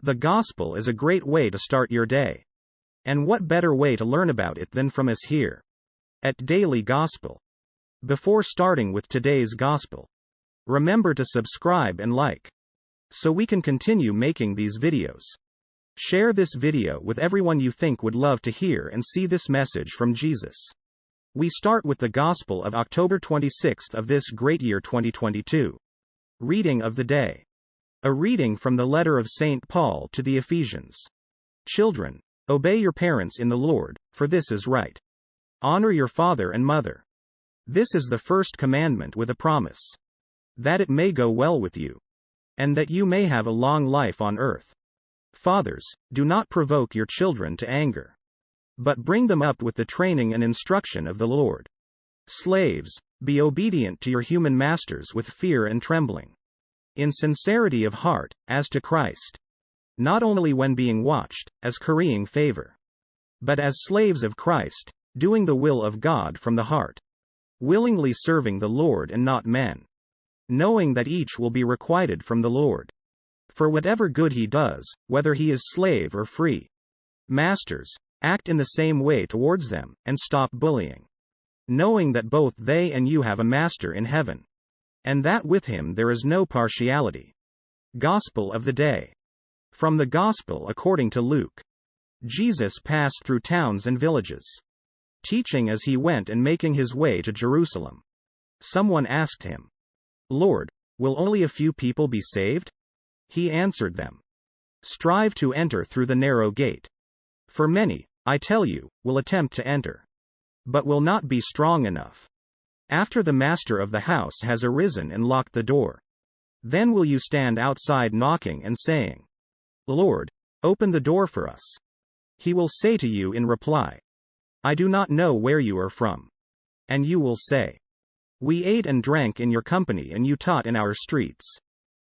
The gospel is a great way to start your day. And what better way to learn about it than from us here at Daily Gospel? Before starting with today's gospel, remember to subscribe and like, so we can continue making these videos. Share this video with everyone you think would love to hear and see this message from Jesus. We start with the Gospel of October 26th of this great year 2022. Reading of the day. A reading from the letter of St. Paul to the Ephesians. Children, obey your parents in the Lord, for this is right. Honor your father and mother. This is the first commandment with a promise, that it may go well with you, and that you may have a long life on earth. Fathers, do not provoke your children to anger, but bring them up with the training and instruction of the Lord. Slaves, be obedient to your human masters with fear and trembling, in sincerity of heart, as to Christ, not only when being watched, as currying favor, but as slaves of Christ, doing the will of God from the heart, willingly serving the Lord and not men, knowing that each will be requited from the Lord for whatever good he does, whether he is slave or free. Masters, act in the same way towards them, and stop bullying, knowing that both they and you have a master in heaven, and that with him there is no partiality. Gospel of the day. From the Gospel according to Luke. Jesus passed through towns and villages, teaching as he went and making his way to Jerusalem. Someone asked him, "Lord, will only a few people be saved?" He answered them, "Strive to enter through the narrow gate. For many, I tell you, will attempt to enter, but will not be strong enough. After the master of the house has arisen and locked the door, then will you stand outside knocking and saying, 'Lord, open the door for us.' He will say to you in reply, 'I do not know where you are from.' And you will say, 'We ate and drank in your company and you taught in our streets.'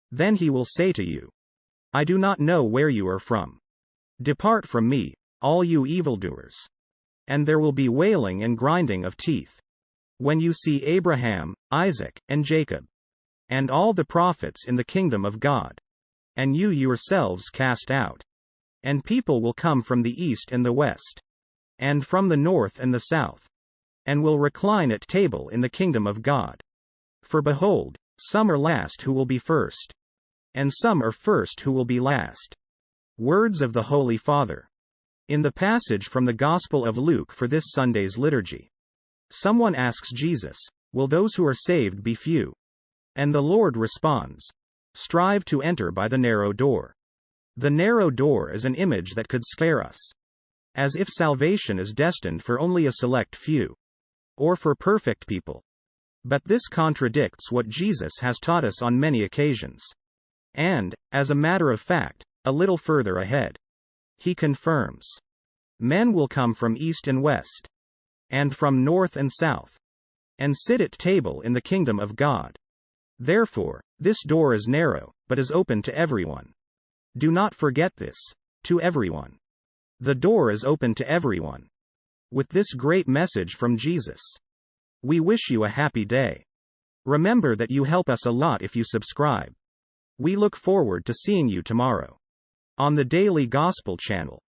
Then he will say to you, 'I do not know where you are from. Depart from me, all you evildoers.' And there will be wailing and grinding of teeth, when you see Abraham, Isaac, and Jacob, and all the prophets in the kingdom of God, and you yourselves cast out. And people will come from the east and the west, and from the north and the south, and will recline at table in the kingdom of God. For behold, some are last who will be first, and some are first who will be last." Words of the Holy Father. In the passage from the Gospel of Luke for this Sunday's liturgy, someone asks Jesus, "Will those who are saved be few?" And the Lord responds, "Strive to enter by the narrow door." The narrow door is an image that could scare us, as if salvation is destined for only a select few, or for perfect people. But this contradicts what Jesus has taught us on many occasions. And, as a matter of fact, a little further ahead, he confirms, "Men will come from east and west, and from north and south, and sit at table in the kingdom of God. Therefore, this door is narrow, but is open to everyone. Do not forget this, to everyone. The door is open to everyone." With this great message from Jesus, we wish you a happy day. Remember that you help us a lot if you subscribe. We look forward to seeing you tomorrow on the Daily Gospel channel.